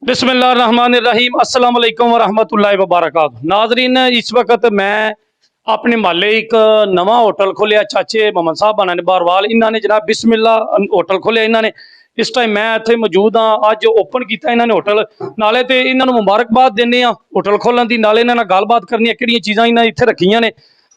बिस्मिल्लाहिर्रहमानिर्रहीम अस्सलाम वालेकुम वरहमतुल्लाहि वबरकातुहू। नाजरीन, इस वक्त मैं अपने महल्ले एक नवा होटल खोलिया, चाचे मोहम्मद साहब बना ने बारवाल, इन्होंने जनाब बिस्मिल्ला होटल खोलिया। इन्होंने इस टाइम मैं इत्थे मौजूद हाँ, अज ओपन किया इन्होंने होटल। नाले तो इन्होंने मुबारकबाद देने होटल खोलन की, नाले इन्होंने गलबात करनी कि चीज़ां इन्हें इत्थे रखियां ने।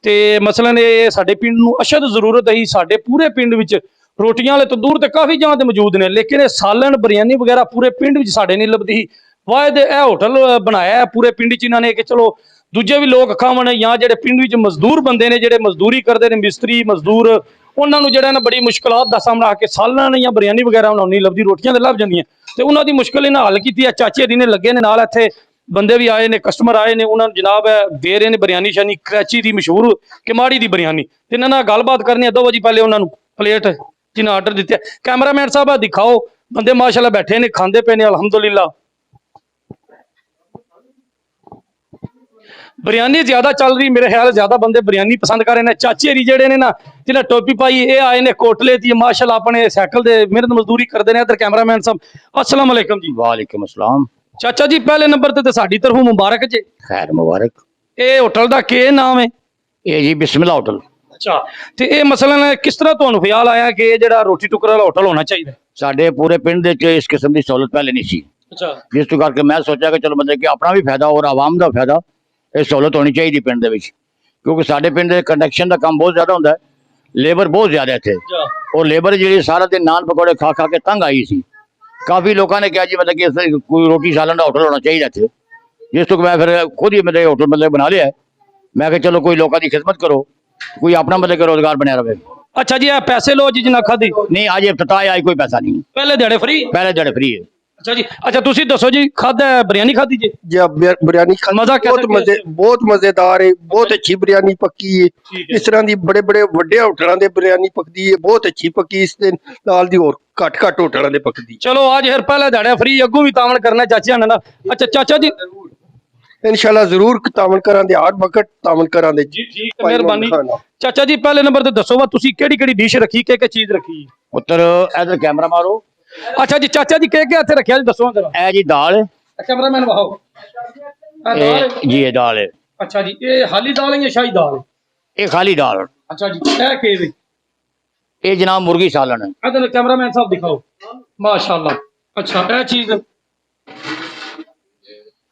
तो मसलन ये साडे पिंड नूं अशद जरूरत है, साडे पूरे पिंड विच रोटियां वाले तंदूर तो काफ़ी जगह ते मौजूद ने, लेकिन ये सालन बिरयानी वगैरह पूरे पिंड विच साडे नहीं लभदी। वायद यह होटल बनाया है पूरे पिंड च इन्होंने कि चलो दूजे भी लोग खावन, या जो पिंड विच मजदूर बंदे ने जो मजदूरी करते हैं, मिस्त्री मजदूर, उन्होंने जो ना बड़ी मुश्किलात का सामना आके सालन या बिरयानी वगैरह उन्होंने नहीं लभदी, रोटियां तो लभ जांदियां। तो उन्होंने मुश्किल इन्हें हल की। चाचे दी ने लगे ने नाल, इत्थे बंदे भी आए ने, कस्टमर आए ने, उन्होंने जनाब दे रहे हैं बिरयानी शानी, कराची की मशहूर किमाड़ी की बिरयानी। तो इन्होंने गलबात करनी है, दो बजे पहले उन्होंने प्लेट जिन्हें आर्डर दिते। कैमरामैन साहब दिखाओ, बंदे माशाल्लाह बैठे ने, खाते पे ने अलहमदुलिल्लाह। बिरयानी ज्यादा चल रही, मेरे ख्याल ज्यादा बंदे बिरयानी पसंद कर रहे हैं। चाचे री जेडे ने ना, जिन्हें टोपी पाई, ये आए ने कोटले थी माशाल्लाह, अपने साइकिल से मेहनत मजदूरी करते हैं। इधर कैमरामैन साहब अस्सलाम वालेकुम जी। वालेकुम अस्सलाम। चाचा जी पहले नंबर ते साडी तरफों मुबारक जी। खैर मुबारक। ये होटल का के नाम है? ये जी बिस्मिल्ला होटल। अच्छा, तो ये मसलन किस तरह तुहानू ख्याल आया कि ये जेड़ा रोटी टुकर वाला होटल होना चाहिए? साडे पूरे पिंड दे च इस किस्म की सहूलत पहले नहीं सी, अच्छा, जिस तो करके मैं सोचा कि चलो मतलब कि अपना भी फायदा और आवाम का फायदा, ये सहूलत होनी चाहिए पिंड दे विच। क्योंकि साडे पिंड दे कंडक्शन का काम बहुत ज्यादा होंदा है, लेबर बहुत ज्यादा है इत्थे, और लेबर जी सारा दिन नान पकौड़े खा खा के तंग आई सी। काफ़ी लोगों ने कहा जी मतलब कि कोई रोटी सालन का होटल होना चाहिए इत्थे, जिस तो मैं फिर खुद ही मतलब होटल मतलब बना लिया है। मैं कहा चलो कोई लोगों की खिदमत करो, कोई अपना मतलब कि रोजगार बनया रहे। अच्छा जी, पैसे लो जी जना खादी? नहीं, आज इफ्तिताह आई, कोई पैसा नहीं, पहले दिहाड़े फ्री? पहले दिहाड़े फ्री है। अच्छा जी, अच्छा तुसी दसो जी, खादा बिरयानी खादी जी? जी बिरयानी मजा कैसा? बहुत मजेदार है, बहुत अच्छी बिरयानी पक्की है। इस तरह की बड़े बड़े वड्डे होटलों की बिरयानी पकदी है, बहुत अच्छी पक्की। इस दे नाल दी और घट घट होटलों की पकदी। चलो आज फिर पहले दिहाड़े फ्री, अगू भी तावन करना चाचा ने ना। अच्छा चाचा जी इंशाल्लाह जरूर तावन करांदे, हर वक्त तावन करांदे जी। ठीक है, मेहरबानी। चाचा जी पहले नंबर ते दसो वा तुसी केड़ी-केड़ी डिश रखी, के चीज रखी? पुत्र इधर कैमरा मारो। अच्छा जी, चाचा जी के इत्थे रखिया जी, दसो जरा। ए जी दाल, कैमरामैन वाओ, जी ये दाल है। अच्छा जी, ये हाली दाल है या शाही दाल है? ये खाली दाल। अच्छा जी, ए के वे? ये जनाब मुर्गी सालन है। इधर कैमरामैन साहब दिखाओ, माशाल्लाह। अच्छा ए चीज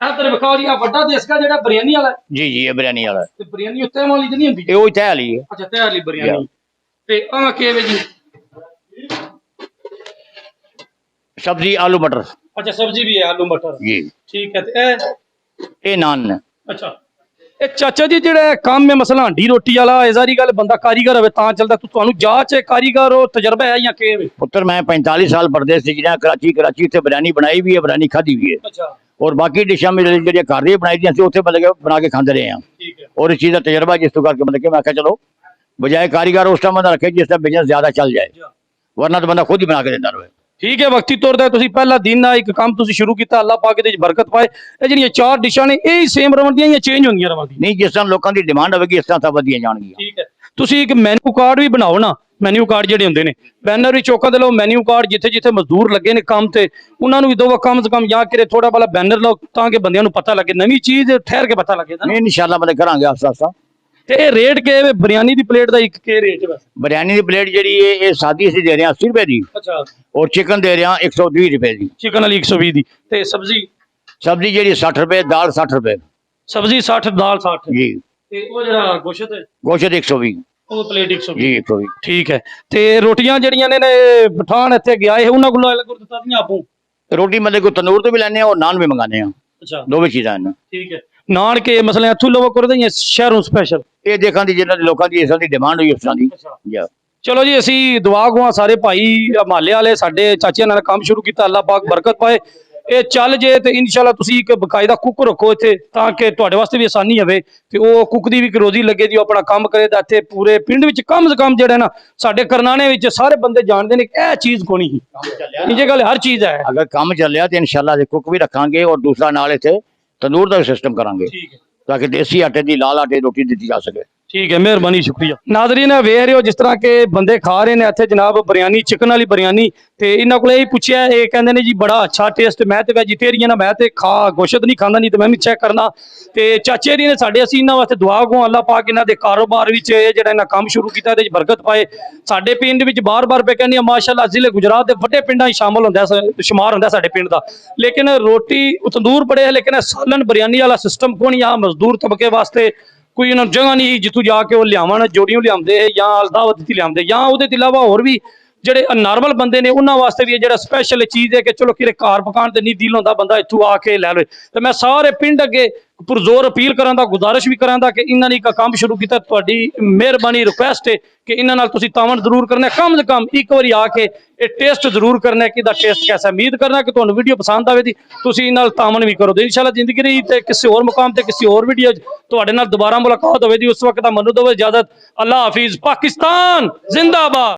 इधर दिखाओ जी, बड़ा देश का जेड़ा बिरयानी वाला है। जी जी, ये बिरयानी वाला है। ते बिरयानी उत्ते वाली तो नहीं होंदी? ये वो तय वाली है। अच्छा, तय वाली बिरयानी। ते आ के वे जी? सब्जी आलू मटर। अच्छा, सब्जी भी है आलू मटर जी, ठीक है। ये नान है। अच्छा, ए चाचा जी जेड़ा काम में मसला हंडी रोटी वाला, इजारी गल बंदा कारीगर होवे तां चलदा, तो तुहानू जांच है कारीगर और तजर्बा है या के वे? पुत्र मैं 45 साल परदेस से जिना कराची से बिरयानी बनाई भी है, बिरयानी खाधी भी है। अच्छा, और बाकी डिशा में जी घर ही बनाई दी उत्थे मतलब बना के खाते रहे हैं, और इस चीज़ का तजर्बा जिस तो करके मतलब मैं क्या चलो बजाय कारीगर उस टाइम रखे जिस टाइम बिजनेस ज्यादा चल जाए, वरना तो बंदा खुद ही बना के देता रहे। ठीक है, वक्ती तौर पर तुसीं पहला दिन एक काम तुसीं शुरू किया, अल्लाह पाक इहदे च बरकत पाए। ये जिहड़ियां चार डिशां ने यही सेम रवंदियां या चेंज होंदियां रवंदियां? नहीं, जिस तरह लोगों की डिमांड होगी इस तरह सब वधियां जाणगियां। ठीक है, तुसीं एक मैन्यू कार्ड भी बनाओ ना, मैन्यू कार्ड जिहड़े हुंदे ने, बैनर भी चौका दे लो, मैन्यू कार्ड जिथे जिथे मजदूर लगे ने काम ते उन्होंने भी दो कम से कम या करे थोड़ा वाला बैनर लो, ताकि बंदियां नूं पता लगे, नवी चीज ठहर के पता लगे। नहीं इंशाल्लाह मतलब करांगे आस्ता आस्ता। ते रेट के बिरयानी दी प्लेट दा एक के रेट है? बिरयानी दी प्लेट जी ये सादी सी दे रहे हैं 80 रुपए की। अच्छा, और चिकन दे रहे हैं 120 रुपए की। चिकन वाली 120 दी। ते सब्जी? सब्जी जी 60 रुपए, दाल 60 रुपए। सब्जी 60, दाल 60 जी। ते ओ जेड़ा गोश्त है? गोश्त 120 ओ प्लेट 120 जी, 120। ठीक है। ते रोटियां जड़ियां ने पठान इत्थे गया है, उन्हां कोलों अलग दित्ता दियां आपू? रोटी मतलब को तंदूर तो भी लेने और नान भी मंगाने हैं। अच्छा, दो भी चीज़ें हैं। ठीक है, नान के मसले इत्थों लोग कर दें शहरों स्पेशल? ये देखा दी जिन्होंने लोगों की इस तरह की डिमांड हुई उस तरह की। चलो जी, असी दुआ गुआ सारे भाई महल्ले वाले साडे चाचे ने काम शुरू किया, अल्लाह पाक बरकत पाए। ये चल जे तो इंशाल्लाह तुसी एक बकायदा कुक रखो इत्थे, ताकि तुहाडे वास्ते भी आसानी होवे ते ओ कुक दी भी रोजी लगे दी, अपना काम करे दा। इत्थे पूरे पिंड विच कम से कम जेड़ा ना साडे करनाने विच सारे बंदे जानदे ने कि चीज़ कोनी ही, इंजे गल हर चीज़ है। अगर काम चलिया तो इंशाल्लाह कुक भी रखांगे, और दूसरा नाल इत्थे तंदूर का सिस्टम करांगे, ताकि देसी आटे की लाल आटे रोटी दी जा सके। ਠੀਕ ਹੈ, ਮਿਹਰਬਾਨੀ, ਸ਼ੁਕਰੀਆ। ਨਾਜ਼ਰੀਨ ਵੇਖ ਰਹੇ ਹੋ ਜਿਸ ਤਰ੍ਹਾਂ ਕਿ ਬੰਦੇ ਖਾ ਰਹੇ ਨੇ ਇੱਥੇ ਜਨਾਬ ਬਿਰਿਆਨੀ, ਚਿਕਨ ਵਾਲੀ ਬਿਰਿਆਨੀ, ਤੇ ਇਹਨਾਂ ਕੋਲ ਇਹ ਪੁੱਛਿਆ, ਇਹ ਕਹਿੰਦੇ ਨੇ ਜੀ ਬੜਾ ਅੱਛਾ ਟੇਸਟ। ਮੈਂ ਤੇ ਵੈਜੀਟੇਰੀਅਨ ਆ, ਮੈਂ ਤੇ ਗੋਸ਼ਤ ਨਹੀਂ ਖਾਂਦਾ, ਨਹੀਂ ਤੇ ਮੈਂ ਵੀ ਚੈੱਕ ਕਰਨਾ। ਤੇ ਚਾਚੇ ਜੀ ਨੇ ਸਾਡੇ, ਅਸੀਂ ਇਹਨਾਂ ਵਾਸਤੇ ਦੁਆ ਗੋ ਅੱਲਾਹ ਪਾਕ ਇਹਨਾਂ ਦੇ ਕਾਰੋਬਾਰ ਵਿੱਚ ਇਹ ਜਿਹੜਾ ਇਹਨਾਂ ਕੰਮ ਸ਼ੁਰੂ ਕੀਤਾ ਇਹਦੇ ਵਿੱਚ ਬਰਕਤ ਪਾਏ। ਸਾਡੇ ਪਿੰਡ ਵਿੱਚ ਬਾਰ-ਬਾਰ ਪੇ ਕਹਿੰਦੀ ਮਾਸ਼ਾਅੱਲਾ ਜ਼ਿਲ੍ਹੇ ਗੁਜਰਾਤ ਦੇ ਵੱਡੇ ਪਿੰਡਾਂ 'ਚ ਸ਼ਾਮਲ ਹੁੰਦਾ, ਸ਼ੁਮਾਰ ਹੁੰਦਾ ਸਾਡੇ ਪਿੰਡ ਦਾ। ਲੇਕਿਨ ਰੋਟੀ ਤੰਦੂਰ ਬੜੇ ਹੈ, ਲੇਕਿਨ ਸਾਲਨ ਬਿਰਿਆਨੀ ਵਾਲਾ ਸਿਸਟਮ ਕੋਈ ਨਹੀਂ। ਆ ਮਜ਼ਦੂਰ ਤਬਕੇ ਵਾਸਤੇ ਕੋਈ ਇਹਨਾਂ ਨੂੰ ਜਗ੍ਹਾ ਨਹੀਂ ਜਿੱਥੋਂ ਜਾ ਕੇ ਉਹ ਲਿਆਵਣ, ਜੋੜੀਆਂ ਲਿਆਉਂਦੇ ਜਾਂ ਦਾਵਤ ਦਿੱਤੀ ਲਿਆਉਂਦੇ, ਜਾਂ ਉਹਦੇ ਤੋਂ ਇਲਾਵਾ ਹੋਰ ਵੀ ਜਿਹੜੇ ਨਾਰਮਲ ਬੰਦੇ ਨੇ ਉਹਨਾਂ ਵਾਸਤੇ ਵੀ ਇਹ ਜਿਹੜਾ ਸਪੈਸ਼ਲ ਚੀਜ਼ ਹੈ ਕਿ ਚਲੋ ਕਿਰੇ ਘਰ ਪਕਾਉਣ ਤੇ ਨਹੀਂ ਦਿਲ ਹੁੰਦਾ, ਬੰਦਾ ਇੱਥੋਂ ਆ ਕੇ ਲੈ ਲਵੇ। ਤੇ ਮੈਂ ਸਾਰੇ ਪਿੰਡ ਅੱਗੇ ਪੁਰਜ਼ੋਰ ਅਪੀਲ ਕਰਾਂ ਦਾ, ਗੁਜ਼ਾਰਿਸ਼ ਵੀ ਕਰਾਂ ਦਾ ਕਿ ਇਹਨਾਂ ਨੇ ਇੱਕ ਕੰਮ ਸ਼ੁਰੂ ਕੀਤਾ, ਤੁਹਾਡੀ ਮਿਹਰਬਾਨੀ ਰਿਕੁਐਸਟ ਹੈ ਕਿ ਇਹਨਾਂ ਨਾਲ ਤੁਸੀਂ ਤਾਵਨ ਜ਼ਰੂਰ ਕਰਨਾ, ਕਮ ਸੇ ਕਮ ਇੱਕ ਵਾਰੀ ਆ ਕੇ ਇਹ ਟੇਸਟ ਜ਼ਰੂਰ ਕਰਨਾ ਕਿ ਇਹਦਾ ਟੇਸਟ ਕੈਸਾ। ਉਮੀਦ ਕਰਨਾ ਕਿ ਤੁਹਾਨੂੰ ਵੀਡੀਓ ਪਸੰਦ ਆਵੇ ਦੀ ਤੁਸੀਂ ਨਾਲ ਤਾਵਨ ਵੀ ਕਰੋ। ਤੇ ਇਨਸ਼ਾਅੱਲਾ ਜ਼ਿੰਦਗੀ ਰਹੀ ਤੇ ਕਿਸੇ ਹੋਰ ਮੁਕਾਮ ਤੇ ਕਿਸੇ ਹੋਰ ਵੀਡੀਓ ਤੁਹਾਡੇ ਨਾਲ ਦੁਬਾਰਾ ਮੁਲਾਕਾਤ ਹੋਵੇ ਦੀ। ਉਸ ਵਕਤ ਦਾ ਮੈਨੂੰ ਦਿਓ ਇਜਾਜ਼ਤ। ਅੱਲਾਹ ਹਾਫਿਜ਼। ਪਾਕਿਸਤਾਨ ਜ਼ਿੰਦਾਬਾਦ।